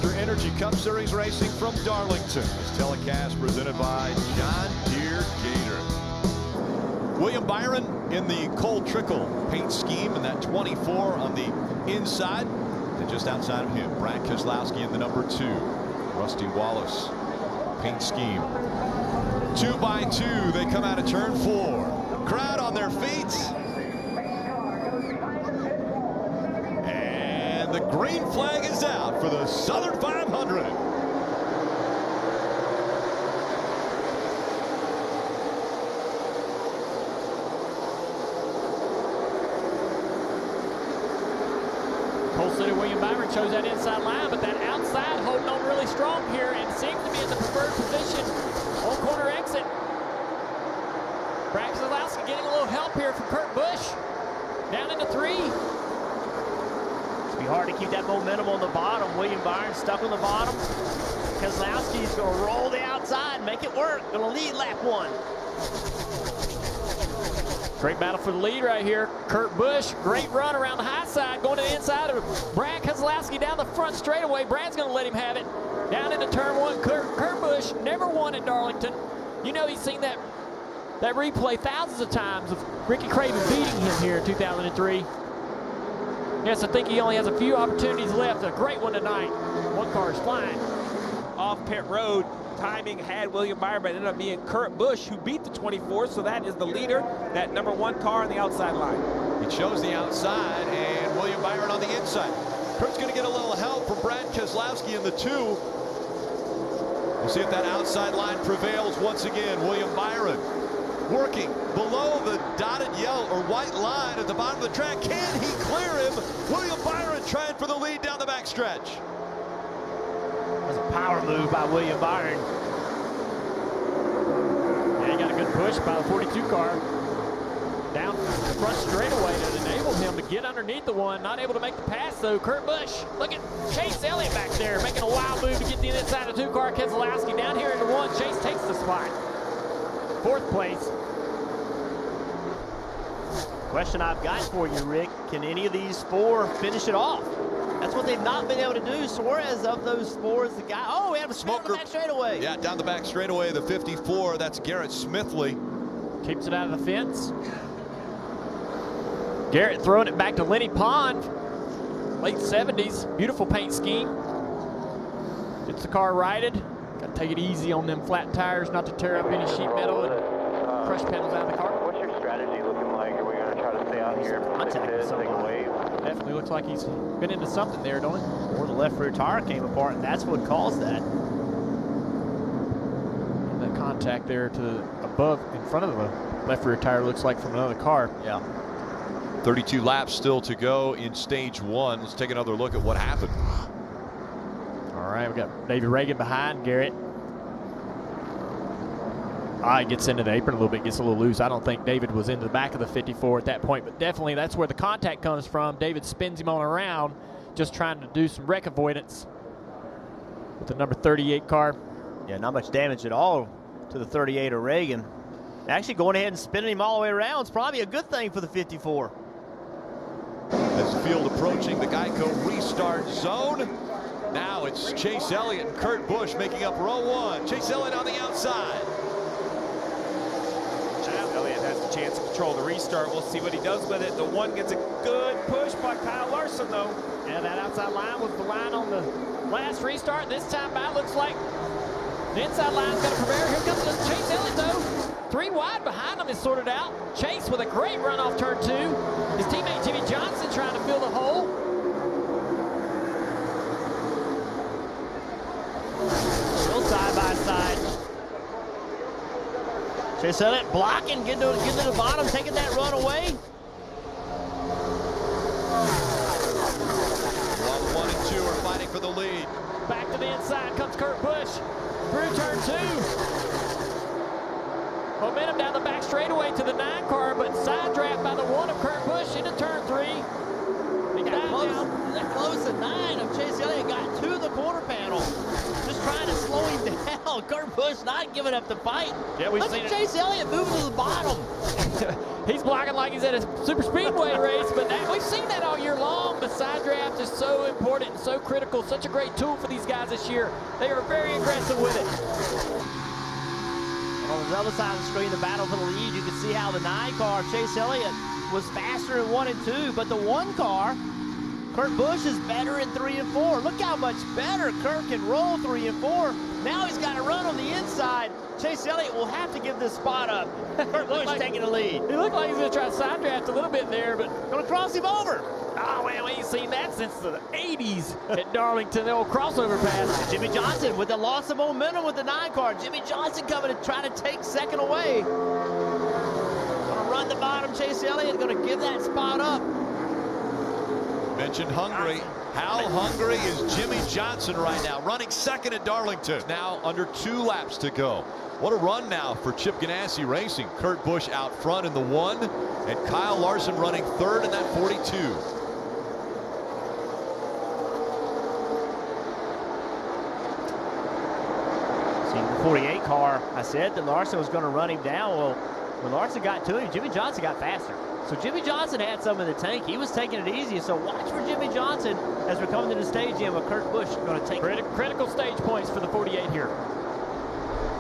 Monster Energy Cup Series racing from Darlington. This telecast presented by John Deere Gator. William Byron in the Cole Trickle paint scheme, and that 24 on the inside. And just outside of him, Brad Keselowski in the number 2. Rusty Wallace paint scheme. 2 by 2, they come out of turn 4. Crowd on their feet. And the green flag is out for the Southern 500. Pole City William Byron chose that inside line, but that outside holding on really strong here and seems to be in the preferred position on corner exit. Brad Keselowski getting a little help here from Kurt Busch. Down into 3. It's be hard to keep that momentum on the bottom. William Byron stuck on the bottom. Keselowski's going to roll the outside, make it work. Going to lead lap 1. Great battle for the lead right here. Kurt Busch, great run around the high side, going to the inside of Brad Keselowski down the front straightaway. Brad's going to let him have it. Down into turn 1. Kurt Busch never won at Darlington. You know he's seen that replay thousands of times of Ricky Craven beating him here in 2003. Yes, I think he only has a few opportunities left. A great one tonight. One car is flying. Off pit road, timing had William Byron, but it ended up being Kurt Busch who beat the 24, so that is the leader, that number 1 car on the outside line. He chose the outside, and William Byron on the inside. Kurt's going to get a little help from Brad Keselowski in the 2. We'll see if that outside line prevails once again. William Byron working below the dotted yellow or white line at the bottom of the track. Can he clear him? William Byron trying for the lead down the backstretch. That's a power move by William Byron. Yeah, he got a good push by the 42 car. Down the front straightaway to enable him to get underneath the one. Not able to make the pass though. Kurt Busch, look at Chase Elliott back there making a wild move to get the inside of 2 car. Keselowski down here into 1. Chase takes the spot. 4th place. Question I've got for you, Rick, can any of these 4 finish it off? That's what they've not been able to do. Suarez of those 4 is the guy. Oh, we have a smoker back straightaway. Yeah, down the back straightaway, the 54. That's Garrett Smithley. Keeps it out of the fence. Garrett throwing it back to Lenny Pond. Late 70s. Beautiful paint scheme. Gets the car righted. Got to take it easy on them flat tires not to tear up any sheet metal and crush panels out of the car. What's your strategy looking like? Are we going to try to stay out here? Take a wave? Definitely looks like he's been into something there, don't he? Or the left rear tire came apart, and that's what caused that. And that contact there to above, in front of the left rear tire looks like from another car. Yeah. 32 laps still to go in stage 1. Let's take another look at what happened. All right, we got David Reagan behind Garrett. He gets into the apron a little bit, gets a little loose. I don't think David was into the back of the 54 at that point, but definitely that's where the contact comes from. David spins him on around, just trying to do some wreck avoidance with the number 38 car. Yeah, not much damage at all to the 38 of Reagan. Actually going ahead and spinning him all the way around is probably a good thing for the 54. As the field approaching the Geico restart zone. Now it's Chase Elliott and Kurt Busch making up row 1. Chase Elliott on the outside. Elliott has the chance to control the restart. We'll see what he does with it. The 1 gets a good push by Kyle Larson, though. Yeah, that outside line was the line on the last restart. This time by looks like the inside line's going to prevail. Here comes Chase Elliott, though. 3 wide behind him is sorted out. Chase with a great run off turn 2. His teammate Jimmy Johnson trying to fill the hole. Still side by side. Chase Elliott blocking, getting to the bottom, taking that run away. Well, 1 and 2 are fighting for the lead. Back to the inside comes Kurt Busch. Through turn 2. Momentum down the back straightaway to the 9 car, but side draft by the 1 of Kurt Busch into turn 3. That close to 9 of Chase Elliott got to the quarter panel. Just trying to slow him down. Oh, Kurt Busch not giving up the fight. Yeah, we've Look seen at it. Chase Elliott moving to the bottom. He's blocking like he's at a super speedway race, but we've seen that all year long. The side draft is so important and so critical, such a great tool for these guys this year. They are very aggressive with it. On the other side of the screen, the battle for the lead, you can see how the 9 car, Chase Elliott, was faster in 1 and 2, but the 1 car, Kurt Busch, is better in 3 and 4. Look how much better Kurt can roll 3 and 4. Now he's got to run on the inside. Chase Elliott will have to give this spot up. Kurt Busch taking the lead. He looked like he's going to try to side draft a little bit there, but Going to cross him over. oh, man, we ain't seen that since the 80s at Darlington, the old crossover pass. Jimmy Johnson with the loss of momentum with the 9 car. Jimmy Johnson coming to try to take second away. Going to run the bottom. Chase Elliott going to give that spot up. Mentioned hungry. How hungry is Jimmy Johnson right now? Running second at Darlington. Now under 2 laps to go. What a run now for Chip Ganassi Racing. Kurt Busch out front in the 1, and Kyle Larson running 3rd in that 42. See, the 48 car, I said that Larson was going to run him down. Well, when Larson got to him, Jimmy Johnson got faster. So Jimmy Johnson had some in the tank. He was taking it easy. So watch for Jimmy Johnson as we're coming to the stage in with Kurt Busch going to take Critical stage points for the 48 here.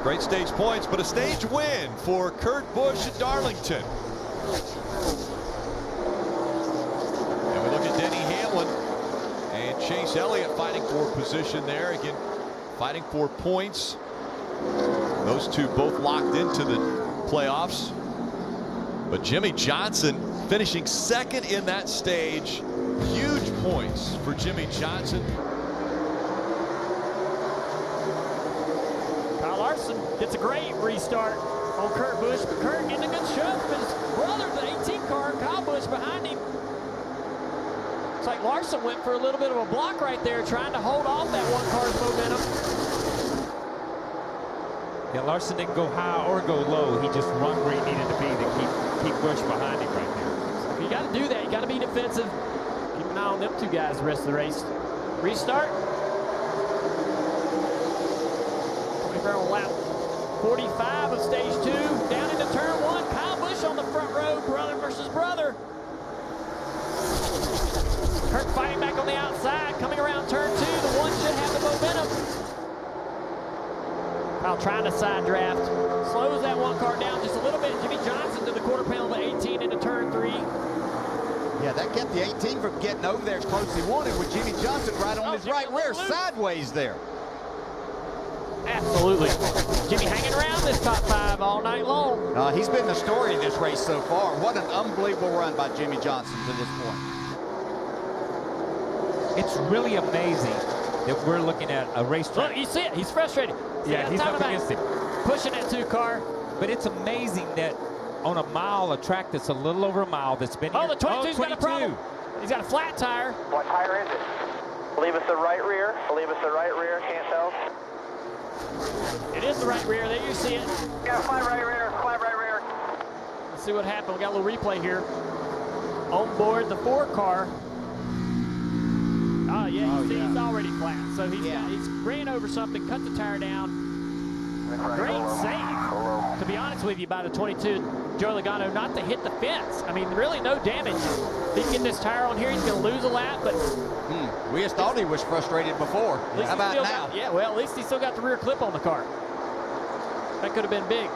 Great stage points, but a stage win for Kurt Busch at Darlington. And we look at Denny Hamlin and Chase Elliott fighting for position there. Again, fighting for points. Those two both locked into the playoffs. But Jimmy Johnson finishing 2nd in that stage. Huge points for Jimmy Johnson. Kyle Larson gets a great restart on Kurt Busch, but Kurt getting a good shove from his brother, the 18 car, Kyle Busch, behind him. Looks like Larson went for a little bit of a block right there, trying to hold off that 1 car's momentum. Yeah, Larson didn't go high or go low. He just run where he needed to be to keep Busch behind him right there. So you got to do that. You got to be defensive. Keep an eye on them 2 guys the rest of the race. Restart. We're on lap 45 of stage 2. Down into turn 1. Kyle Busch on the front row. Brother versus brother. Kurt fighting back on the outside. Coming around turn 2. The 1 should have the momentum. Kyle trying to side draft. Slows that 1 car down just a little bit. Jimmy Johnson to the quarter panel of the 18 into turn 3. Yeah, that kept the 18 from getting over there as close as he wanted with Jimmy Johnson right on his right rear, sideways there. Absolutely. Jimmy hanging around this top 5 all night long. He's been the story in this race so far. What an unbelievable run by Jimmy Johnson to this point. It's really amazing that we're looking at a racetrack. Look, you see it. He's frustrated. Yeah, he's up against him. Pushing that 2 car. But it's amazing that on a mile, a track that's a little over a mile that's been Oh, here. the 22's got a problem. He's got a flat tire. What tire is it? Believe it's the right rear. Believe it's the right rear. Can't tell. It is the right rear. There you see it. Yeah, flat right rear. Flat right rear. Let's see what happened. We got a little replay here. On board the 4 car. Oh, yeah, you see he's already flat. So he's ran over something, cut the tire down. Great save, to be honest with you, by the 22, Joey Logano, not to hit the fence. I mean, really no damage. If he can get this tire on here, he's going to lose a lap, but... We just thought he was frustrated before. How about now? Yeah, well, at least he still got the rear clip on the car. That could have been big.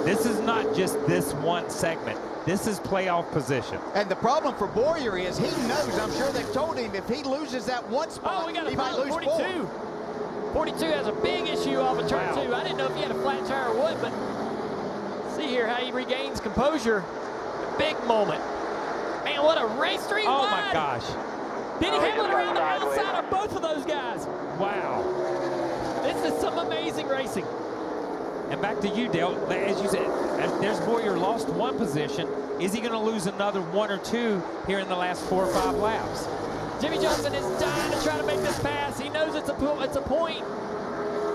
This is not just this one segment. This is playoff position. And the problem for Boyer is he knows, I'm sure they've told him, if he loses that 1 spot, Oh, we got he a might problem. lose 42. 42 has a big issue off of turn 2. I didn't know if he had a flat tire or what, but see here how he regains composure. A big moment. Man, what a race, 3 Oh, wide. my gosh. Denny Hamlin around the outside of both of those guys. Wow. This is some amazing racing. And back to you, Dale. As you said, there's Boyer lost 1 position. Is he going to lose another 1 or 2 here in the last 4 or 5 laps? Jimmy Johnson is dying to try to make this pass. He knows it's a point.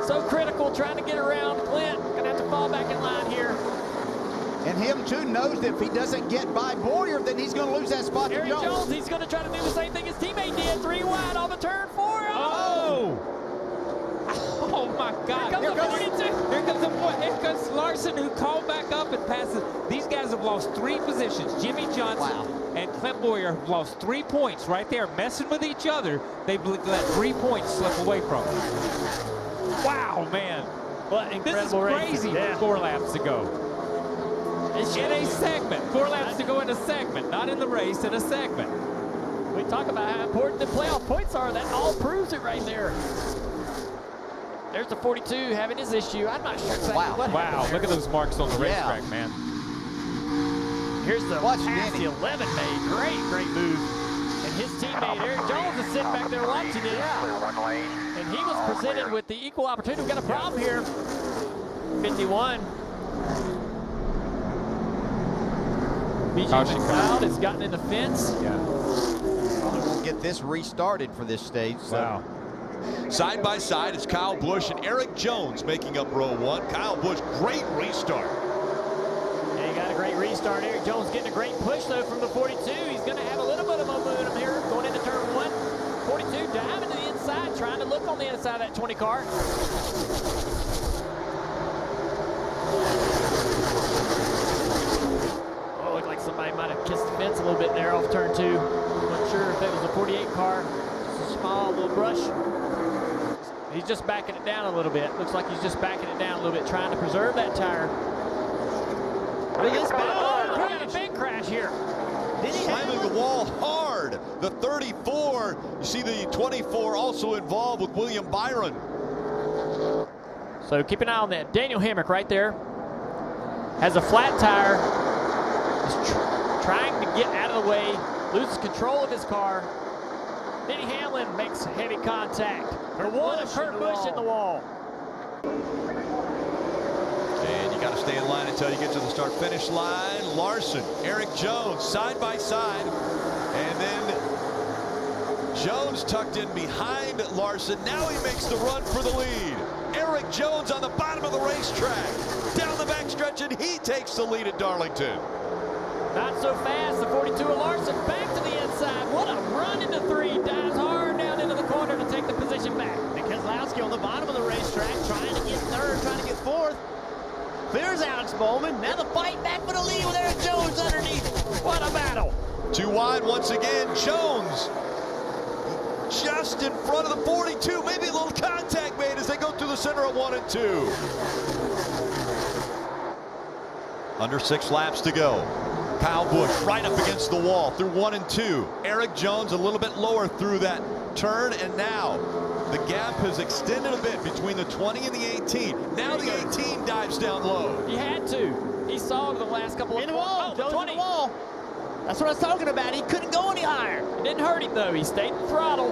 So critical trying to get around Clint. Gonna have to fall back in line here. And him too knows that if he doesn't get by Boyer, then he's going to lose that spot to Erik Jones. Jones, he's going to try to do the same thing his teammate did. 3 wide off of turn 4. Oh! Oh, my gosh. Here comes the point. Here comes Larson, who called back up and passes. These guys have lost 3 positions. Jimmy Johnson and Clint Boyer have lost 3 points right there, messing with each other. They've let 3 points slip away from them. Wow, man. What incredible this is crazy. Yeah. 4 laps to go. In a segment. 4 laps to go in a segment, not in the race, in a segment. We talk about how important the playoff points are. That all proves it right there. There's the 42 having his issue. I'm not sure exactly what happened there. Look at those marks on the racetrack, man. Here's the pass the 11 made. Great move. And his teammate, Erik Jones, is sitting back there watching it. And he was presented with the equal opportunity. We've got a problem here. 51. BJ McLeod has gotten in the fence. We'll get this restarted for this stage. So. Wow. Side by side, it's Kyle Busch and Erik Jones making up row 1. Kyle Busch, great restart. Yeah, he got a great restart. Erik Jones getting a great push, though, from the 42. He's going to have a little bit of momentum here going into turn 1. 42 diving to the inside, trying to look on the inside of that 20 car. Oh, looked like somebody might have kissed the fence a little bit there off turn 2. Wasn't sure if it was a 48 car. Just a small little brush. He's just backing it down a little bit. Looks like he's just backing it down a little bit, trying to preserve that tire. Look at this big crash here. Slamming the wall hard. The 34. You see the 24 also involved with William Byron. So keep an eye on that. Daniel Hammock right there has a flat tire. Is trying to get out of the way. Loses control of his car. Denny Hamlin makes heavy contact. The one of Kurt Busch in the wall. And you got to stay in line until you get to the start-finish line. Larson, Erik Jones, side by side. And then Jones tucked in behind Larson. Now he makes the run for the lead. Erik Jones on the bottom of the racetrack. Down the backstretch, and he takes the lead at Darlington. Not so fast. The 42 of Larson back to the inside. What a run into 3. Dives hard down into the corner to take the position back. And Keselowski on the bottom of the racetrack trying to get 3rd, trying to get 4th. There's Alex Bowman. Now the fight back for the lead with Erik Jones underneath. What a battle. 2 wide once again. Jones just in front of the 42. Maybe a little contact made as they go through the center of 1 and 2. Under 6 laps to go. Kyle Busch right up against the wall through 1 and 2. Erik Jones a little bit lower through that turn, and now the gap has extended a bit between the 20 and the 18. Now the 18 dives down low. He had to. He saw the last couple of... In the wall. Oh, 20. In the wall. That's what I was talking about. He couldn't go any higher. It didn't hurt him, though. He stayed in throttle.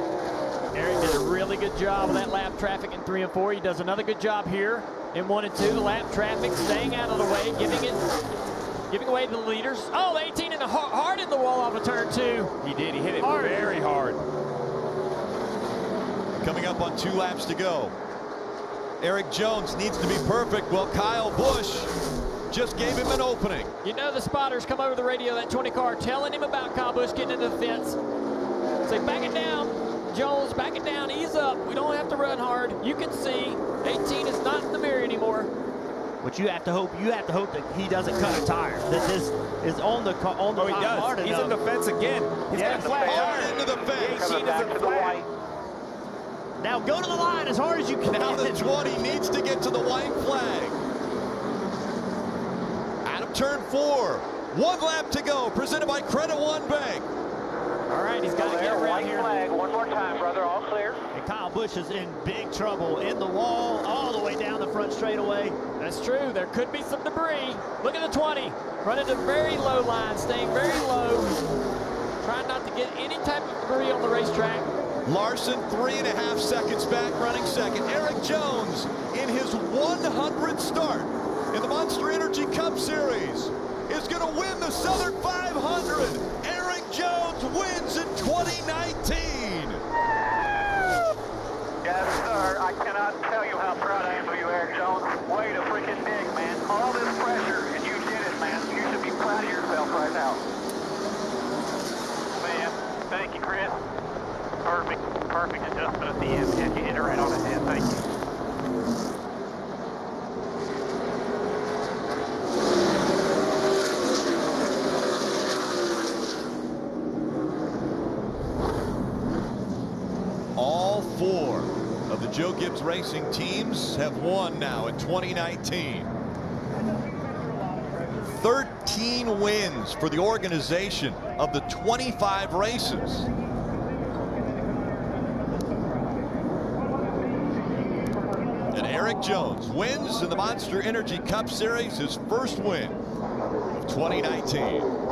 Erik did a really good job of that lap traffic in 3 and 4. He does another good job here in 1 and 2. The lap traffic staying out of the way, giving away to the leaders. Oh, 18 and hard in the wall off of turn 2. He did. He hit it very hard. Coming up on 2 laps to go. Erik Jones needs to be perfect. Well, Kyle Busch just gave him an opening. You know the spotters come over the radio, that 20 car, telling him about Kyle Busch getting into the fence. Say, back it down, Jones, back it down, ease up. We don't have to run hard. You can see 18 is not in the mirror anymore. But you have to hope that he doesn't cut a tire. That this is on the Oh, he does. hard He's enough. in the fence again. He's got a flat Hard tire. into the fence. 18 is a flat. Now go to the line as hard as you can. Now the 20 needs to get to the white flag. Out of turn 4. 1 lap to go. Presented by Credit One Bank. All right, he's got to get around here. Flag. One more time, brother. All clear. And Kyle Busch is in big trouble in the wall all the way down the front straightaway. That's true. There could be some debris. Look at the 20. Running to very low line, staying very low. Trying not to get any type of debris on the racetrack. Larson 3.5 seconds back, running second. Erik Jones in his 100th start in the Monster Energy Cup Series is going to win the Southern 500. Erik Jones wins in 2019. Yes, sir. I cannot tell you how proud I am of you, Erik Jones. Way to freaking dig, man. All this pressure, and you did it, man. You should be proud of yourself right now. Man, thank you, Chris. Perfect adjustment at the end. And you hit it right on the head. Thank you. all 4 of the Joe Gibbs Racing teams have won now in 2019. 13 wins for the organization of the 25 races. And Erik Jones wins in the Monster Energy Cup Series, his first win of 2019.